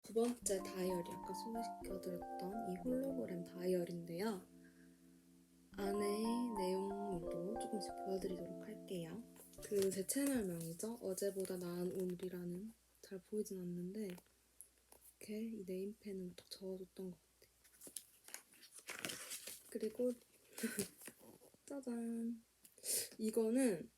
두 번째 다이어리, 아까 소개시켜드렸던 이 홀로그램 다이어리인데요. 안에 내용물도 조금씩 보여드리도록 할게요. 제 채널명이죠. 어제보다 나은 오늘이라는, 잘 보이진 않는데 이렇게 이 네임펜으로 딱 적어줬던 것 같아요. 그리고 짜잔! 이거는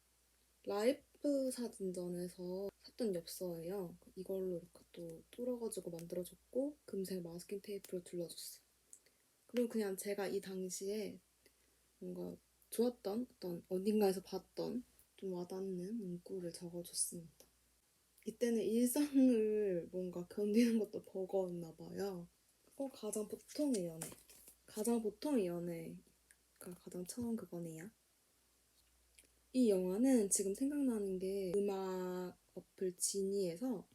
라이프 사진전에서 샀던 엽서예요. 이걸로 이렇게 또 뚫어가지고 만들어줬고 금색 마스킹 테이프로 둘러줬어요. 그리고 그냥 제가 이 당시에 뭔가 좋았던 어떤 어딘가에서 봤던 좀 와닿는 문구를 적어줬습니다. 이때는 일상을 뭔가 견디는 것도 버거웠나 봐요. 가장 보통의 연애. 가장 보통의 연애가 가장 처음 그거네요. 이 영화는 지금 생각나는 게 음악 어플 지니에서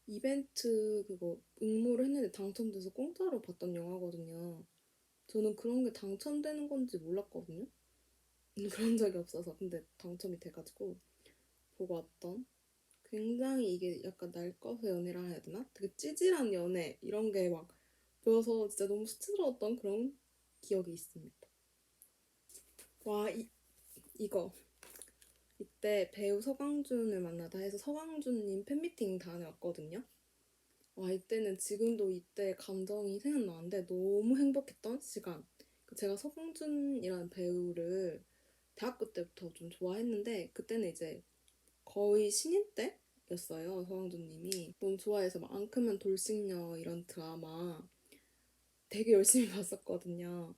이벤트 그거 응모를 했는데 당첨돼서 공짜로 봤던 영화거든요. 저는 그런 게 당첨되는 건지 몰랐거든요. 그런 적이 없어서. 근데 당첨이 돼가지고 보고 왔던, 굉장히 이게 약간 날 꺼서 연애라 해야 되나? 되게 찌질한 연애 이런 게 막 보여서 진짜 너무 수치스러웠던 그런 기억이 있습니다. 와, 이거 이때 배우 서강준을 만나다 해서 서강준님 팬미팅 다녀왔거든요. 와, 이때는 지금도 이때 감정이 생각나는데 너무 행복했던 시간. 제가 서강준이라는 배우를 대학교 때부터 좀 좋아했는데 그때는 이제 거의 신인 때였어요. 서강준님이 너무 좋아해서 막 앙크면 돌싱녀 이런 드라마 되게 열심히 봤었거든요.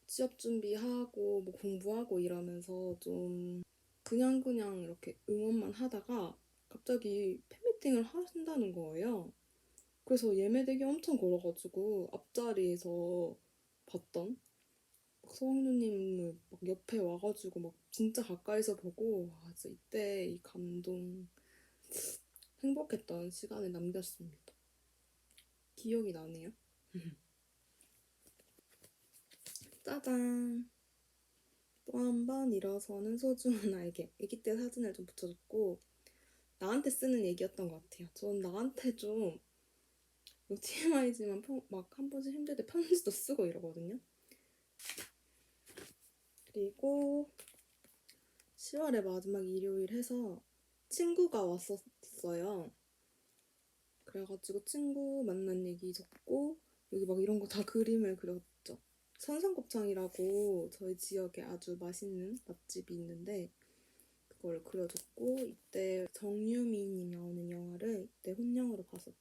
취업 준비하고 뭐 공부하고 이러면서 좀 그냥 이렇게 응원만 하다가 갑자기 팬미팅을 하신다는 거예요. 그래서 예매되기 엄청 걸어가지고 앞자리에서 봤던 서강준님을 막 옆에 와가지고 막 진짜 가까이서 보고, 와, 진짜 이때 이 감동, 행복했던 시간을 남겼습니다. 기억이 나네요. 짜잔! 또 한 번 일어서는 소중한 알게. 아기 때 사진을 좀 붙여줬고 나한테 쓰는 얘기였던 것 같아요. 전 나한테 좀 TMI지만 막 한 번씩 힘들 때 편지도 쓰고 이러거든요. 그리고 10월의 마지막 일요일 해서 친구가 왔었어요. 그래가지고 친구 만난 얘기 적고 여기 막 이런 거 다 그림을 그렸죠. 선상곱창이라고 저희 지역에 아주 맛있는 맛집이 있는데 그걸 그려줬고, 이때 정유미님이 나오는 영화를 이때 혼영으로 봤었어요.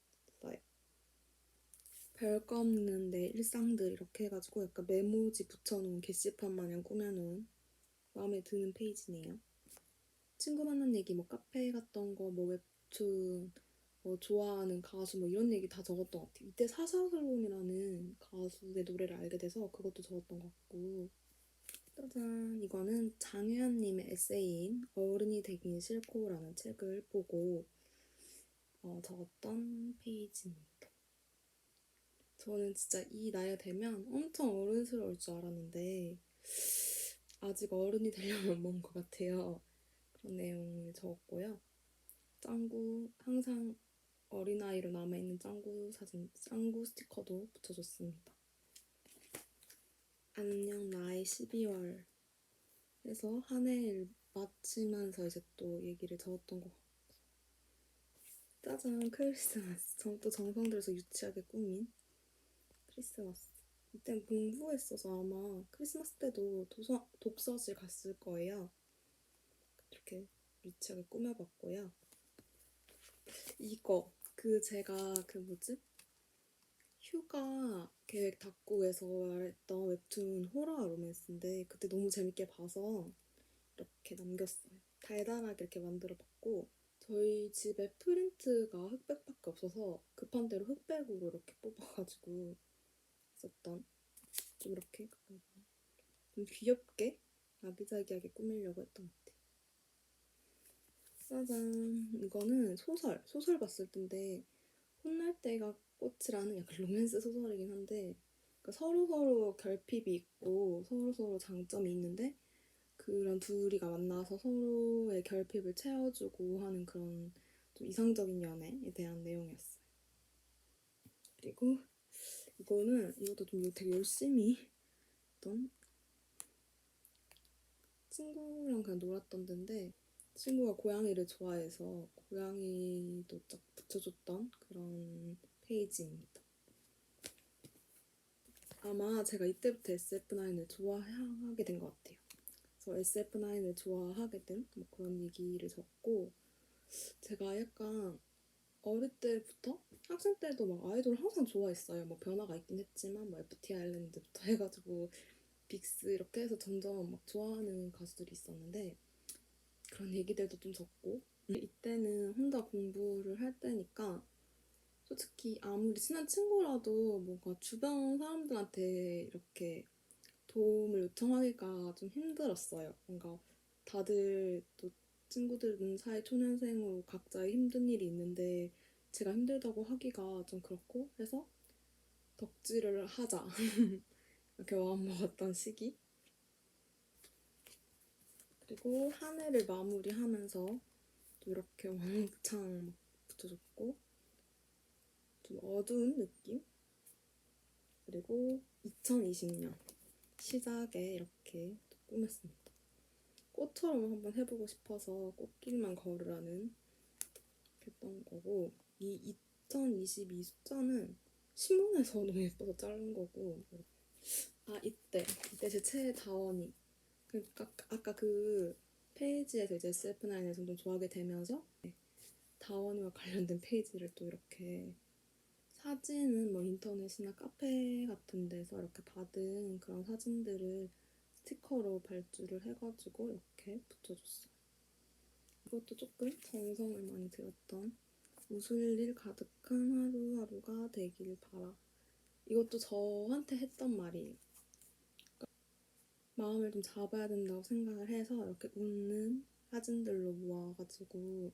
별거 없는 내 일상들 이렇게 해가지고 약간 메모지 붙여놓은 게시판 마냥 꾸며놓은 마음에 드는 페이지네요. 친구 만난 얘기, 뭐 카페 갔던 거, 뭐 웹툰, 뭐 좋아하는 가수, 뭐 이런 얘기 다 적었던 것 같아요. 이때 사사슬론이라는 가수의 노래를 알게 돼서 그것도 적었던 것 같고. 짜잔! 이거는 장혜연님의 에세이인 어른이 되긴 싫고라는 책을 보고 적었던 페이지입니다. 저는 진짜 이 나이가 되면 엄청 어른스러울 줄 알았는데 아직 어른이 되려면 먼 것 같아요. 그런 내용을 적었고요. 짱구, 항상 어린아이로 남아있는 짱구 사진, 짱구 스티커도 붙여줬습니다. 안녕 나의 12월 해서 한 해를 마치면서 이제 또 얘기를 적었던 것 같고. 짜잔, 크리스마스. 또 정성 들여서 유치하게 꾸민 크리스마스. 이땐 공부했어서 아마 크리스마스 때도 독서실 갔을 거예요. 이렇게 유치하게 꾸며봤고요. 이거 제가 휴가 계획 답구에서 말했던 웹툰 호러 로맨스인데 그때 너무 재밌게 봐서 이렇게 남겼어요. 달달하게 이렇게 만들어봤고, 저희 집에 프린트가 흑백밖에 없어서 급한 대로 흑백으로 이렇게 뽑아가지고 썼던, 좀 이렇게 좀 귀엽게 아기자기하게 꾸미려고 했던 것 같아요. 짜잔! 이거는 소설 봤을 텐데 혼날 때가 꽃이라는 약간 로맨스 소설이긴 한데, 그러니까 서로서로 결핍이 있고 서로서로 장점이 있는데 그런 둘이가 만나서 서로의 결핍을 채워주고 하는 그런 좀 이상적인 연애에 대한 내용이었어요. 그리고 이것도 좀 되게 열심히 했던 친구랑 그냥 놀았던 데인데 친구가 고양이를 좋아해서 고양이도 쫙 붙여줬던 그런 페이지입니다. 아마 제가 이때부터 SF9을 좋아하게 된 것 같아요. 그래서 SF9을 좋아하게 된 뭐 그런 얘기를 적고 제가 약간 어릴 때부터 학생 때도 막 아이돌을 항상 좋아했어요. 뭐 변화가 있긴 했지만 뭐 FT 아일랜드부터 해가지고 빅스 이렇게 해서 점점 막 좋아하는 가수들이 있었는데 그런 얘기들도 좀 적고 이때는 혼자 공부를 할 때니까 솔직히 아무리 친한 친구라도 뭔가 주변 사람들한테 이렇게 도움을 요청하기가 좀 힘들었어요. 뭔가 다들 또 친구들은 사회 초년생으로 각자의 힘든 일이 있는데 제가 힘들다고 하기가 좀 그렇고 해서 덕질을 하자 이렇게 마음먹었던 시기. 그리고 한 해를 마무리하면서 또 이렇게 왕창 붙여줬고 좀 어두운 느낌. 그리고 2020년 시작에 이렇게 또 꾸몄습니다. 꽃처럼 한번 해보고 싶어서 꽃길만 걸으라는 했던 거고 이 2022 숫자는 신문에서 너무 예뻐서 자른 거고 이때 제 최애 다원이 그러니까 아까 그 페이지에서 이제 SF9을 점점 좋아하게 되면서 다원이와 관련된 페이지를 또 이렇게 사진은 뭐 인터넷이나 카페 같은 데서 이렇게 받은 그런 사진들을 스티커로 발주를 해가지고 이렇게 붙여줬어요. 이것도 조금 정성을 많이 들였던 웃을 일 가득한 하루하루가 되길 바라. 이것도 저한테 했던 말이에요. 마음을 좀 잡아야 된다고 생각을 해서 이렇게 웃는 사진들로 모아가지고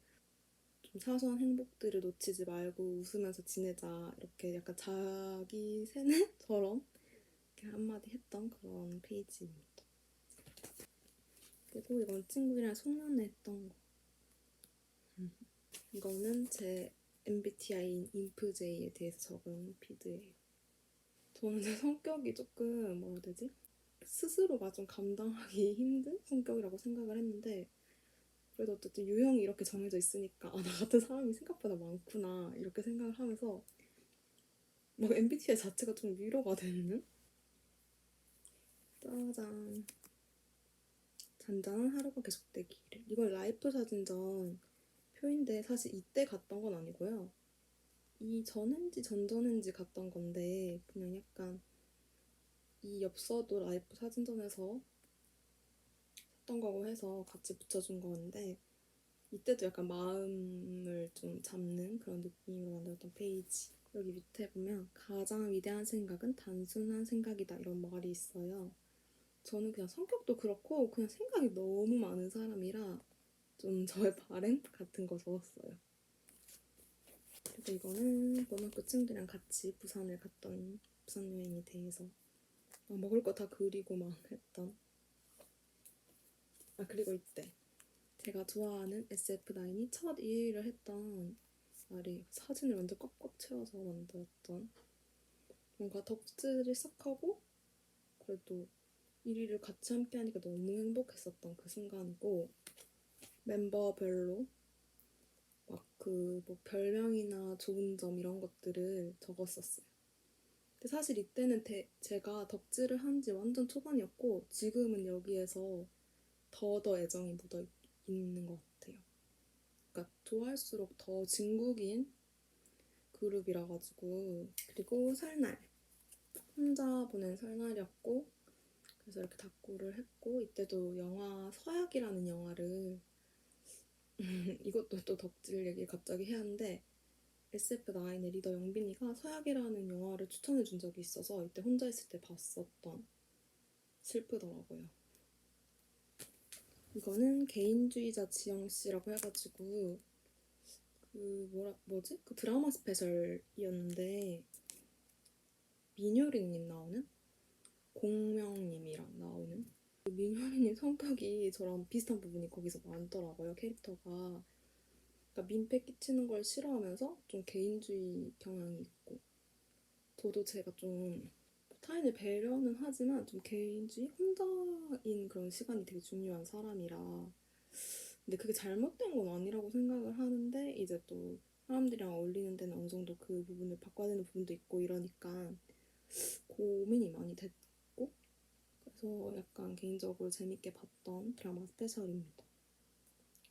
좀 사소한 행복들을 놓치지 말고 웃으면서 지내자 이렇게 약간 자기 세뇌처럼 이렇게 한마디 했던 그런 페이지입니다. 그리고 이건 친구랑 송년회 했던 거. 이거는 제 MBTI인 인프J에 대해서 적은 피드예요. 저는 제 성격이 조금 뭐라 해야 되지? 스스로가 좀 감당하기 힘든 성격이라고 생각을 했는데 그래도 어쨌든 유형이 이렇게 정해져 있으니까 나 같은 사람이 생각보다 많구나 이렇게 생각을 하면서 막 MBTI 자체가 좀 위로가 되는? 짜잔. 잔잔한 하루가 계속되기를. 이건 라이프 사진전 표인데 사실 이때 갔던 건 아니고요. 이 전엔지 전전엔지 갔던 건데 그냥 약간 이 엽서도 라이프 사진전에서 샀던 거고 해서 같이 붙여준 건데 이때도 약간 마음을 좀 잡는 그런 느낌으로 만들었던 페이지. 여기 밑에 보면 가장 위대한 생각은 단순한 생각이다 이런 말이 있어요. 저는 그냥 성격도 그렇고 그냥 생각이 너무 많은 사람이라 좀 저의 발행 같은 거 적었어요. 그리고 이거는 고등학교 친구들이랑 같이 부산을 갔던 부산 여행에 대해서 막 먹을 거 다 그리고 막 했던. 그리고 이때 제가 좋아하는 SF9이 첫 1위를 했던 날이 사진을 완전 꽉꽉 채워서 만들었던 뭔가 덕질을 시작하고 그래도 1위를 같이 함께 하니까 너무 행복했었던 그 순간이고 멤버별로 막 그 뭐 별명이나 좋은 점 이런 것들을 적었었어요. 근데 사실 이때는 제가 덕질을 한 지 완전 초반이었고 지금은 여기에서 더 애정이 묻어 있는 것 같아요. 그러니까 좋아할수록 더 진국인 그룹이라 가지고. 그리고 설날 혼자 보낸 설날이었고 그래서 이렇게 다꾸를 했고 이때도 영화 서약이라는 영화를 이것도 또 덕질 얘기 갑자기 해야 하는데 SF9의 리더 영빈이가 서약이라는 영화를 추천해 준 적이 있어서 이때 혼자 있을 때 봤었던. 슬프더라고요. 이거는 개인주의자 지영씨라고 해가지고 그 드라마 스페셜이었는데 민효린님 나오는 공명님이랑 나오는 민효린님 성격이 저랑 비슷한 부분이 거기서 많더라고요. 캐릭터가 그러니까 민폐 끼치는 걸 싫어하면서 좀 개인주의 경향이 있고, 저도 제가 좀 타인을 배려는 하지만 좀 개인주의, 혼자인 그런 시간이 되게 중요한 사람이라. 근데 그게 잘못된 건 아니라고 생각을 하는데, 이제 또 사람들이랑 어울리는 데는 어느 정도 그 부분을 바꿔야 되는 부분도 있고 이러니까 고민이 많이 됐고, 그래서 약간 개인적으로 재밌게 봤던 드라마 스페셜입니다.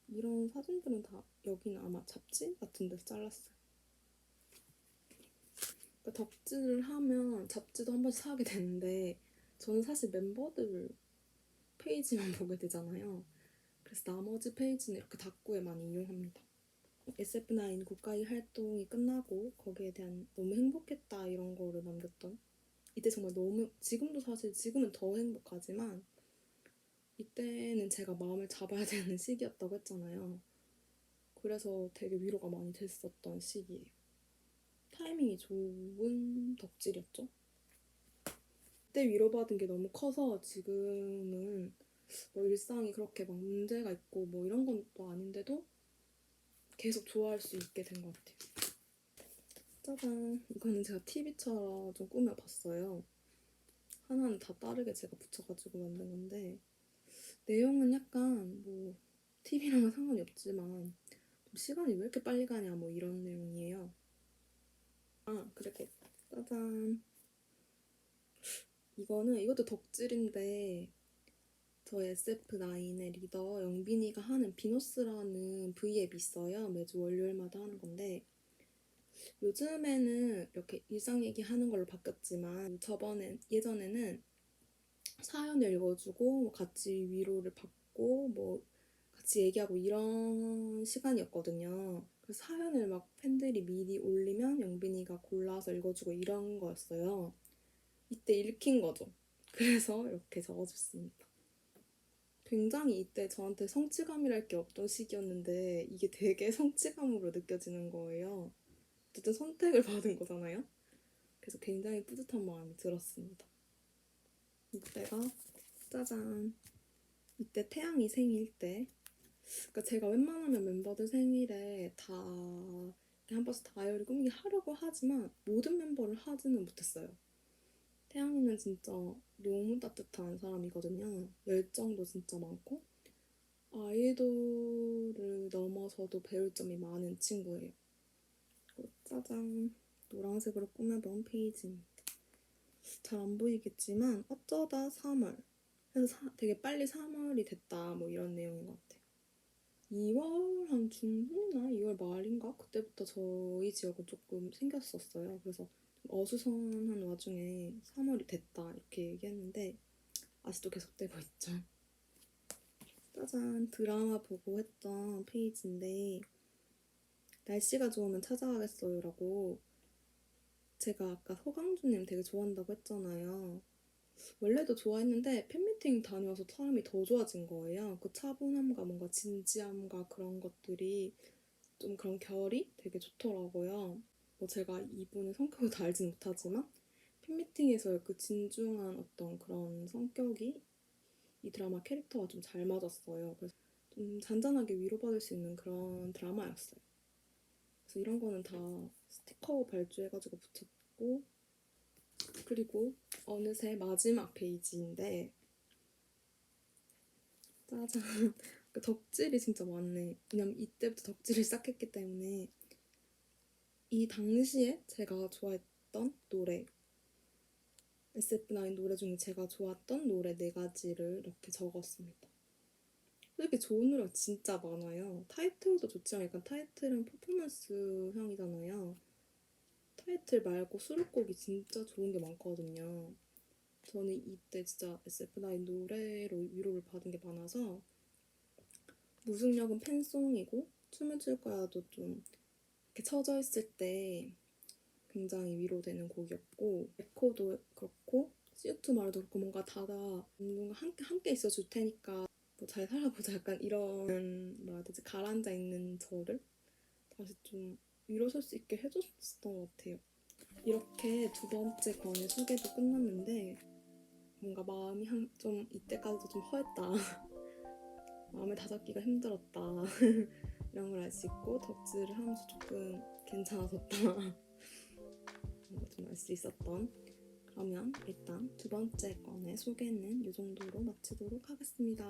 이런 사진들은 다 여기는 아마 잡지 같은 데서 잘랐어요. 그러니까 덕질을 하면 잡지도 한 번씩 사게 되는데, 저는 사실 멤버들 페이지만 보게 되잖아요. 그래서 나머지 페이지는 이렇게 닥구에 많이 이용합니다. SF9 국가의 활동이 끝나고 거기에 대한 너무 행복했다 이런 거를 남겼던, 이때 정말 너무, 지금도 사실 지금은 더 행복하지만 이때는 제가 마음을 잡아야 되는 시기였다고 했잖아요. 그래서 되게 위로가 많이 됐었던 시기예요. 타이밍이 좋은 덕질이었죠. 그때 위로받은 게 너무 커서 지금은 뭐 일상이 그렇게 막 문제가 있고 뭐 이런 건 또 아닌데도 계속 좋아할 수 있게 된 것 같아요. 짜잔, 이거는 제가 TV처럼 좀 꾸며봤어요. 하나는 다 다르게 제가 붙여가지고 만든 건데, 내용은 약간 뭐 TV랑은 상관이 없지만 좀 시간이 왜 이렇게 빨리 가냐 뭐 이런 내용이에요. 그리고 짜잔, 이것도 덕질인데, 저희 SF9의 리더 영빈이가 하는 비너스라는 V앱이 있어요. 매주 월요일마다 하는 건데, 요즘에는 이렇게 일상 얘기하는 걸로 바뀌었지만 예전에는 사연을 읽어주고 뭐 같이 위로를 받고 뭐 같이 얘기하고 이런 시간이었거든요. 그래서 사연을 막 팬들이 미리 올리면 영빈이가 골라서 읽어주고 이런 거였어요. 이때 읽힌 거죠. 그래서 이렇게 적어줬습니다. 굉장히 이때 저한테 성취감이랄 게 없던 시기였는데 이게 되게 성취감으로 느껴지는 거예요. 어쨌든 선택을 받은 거잖아요. 그래서 굉장히 뿌듯한 마음이 들었습니다. 이때가 짜잔, 이때 태양이 생일 때, 그러니까 제가 웬만하면 멤버들 생일에 다 한 번씩 다이어리 꾸미기 하려고 하지만 모든 멤버를 하지는 못했어요. 태양이는 진짜 너무 따뜻한 사람이거든요. 열정도 진짜 많고 아이돌을 넘어서도 배울 점이 많은 친구예요. 짜잔, 노란색으로 꾸며본 페이지입니다. 잘 안 보이겠지만 어쩌다 3월, 그래서 되게 빨리 3월이 됐다 뭐 이런 내용인 것 같아요. 2월 한 중순이나 2월 말인가 그때부터 저희 지역은 조금 생겼었어요. 그래서 좀 어수선한 와중에 3월이 됐다 이렇게 얘기했는데 아직도 계속되고 있죠. 짜잔, 드라마 보고 했던 페이지인데, 날씨가 좋으면 찾아가겠어요 라고, 제가 아까 서강준님 되게 좋아한다고 했잖아요. 원래도 좋아했는데 팬미팅 다녀와서 사람이 더 좋아진 거예요. 그 차분함과 뭔가 진지함과 그런 것들이, 좀 그런 결이 되게 좋더라고요. 뭐 제가 이분의 성격을 다 알지는 못하지만 팬미팅에서의 그 진중한 어떤 그런 성격이 이 드라마 캐릭터가 좀 잘 맞았어요. 그래서 좀 잔잔하게 위로받을 수 있는 그런 드라마였어요. 그래서 이런 거는 다 스티커 발주해가지고 붙였고, 그리고 어느새 마지막 페이지인데, 짜잔, 그 덕질이 진짜 많네. 왜냐면 이때부터 덕질을 시작했기 때문에 이 당시에 제가 좋아했던 노래, SF9 노래 중에 제가 좋았던 노래 4가지를 이렇게 적었습니다. 이렇게 좋은 노래가 진짜 많아요. 타이틀도 좋지만 약간 타이틀은 퍼포먼스형이잖아요. 타이틀 말고 수록곡이 진짜 좋은 게 많거든요. 저는 이때 진짜 SF9 노래로 위로를 받은 게 많아서, 무중력은 팬송이고 춤을 출 거야도 좀 이렇게 처져 있을 때 굉장히 위로되는 곡이었고, 에코도 그렇고 시우투 마르도 그렇고 뭔가 누군가 함께 있어줄 테니까 뭐 잘 살아보자 약간 이런, 뭐라 해야 되지, 가라앉아 있는 저를 다시 좀 일어설 수 있게 해줬던 것 같아요. 이렇게 2번째 권의 소개도 끝났는데 뭔가 마음이 좀 이때까지도 좀 허했다. 마음을 다잡기가 힘들었다. 이런 걸 알 수 있고 덕질을 하면서 조금 괜찮아졌다 이런 거 좀 알 수 있었던. 그러면 일단 두 번째 건의 소개는 이 정도로 마치도록 하겠습니다.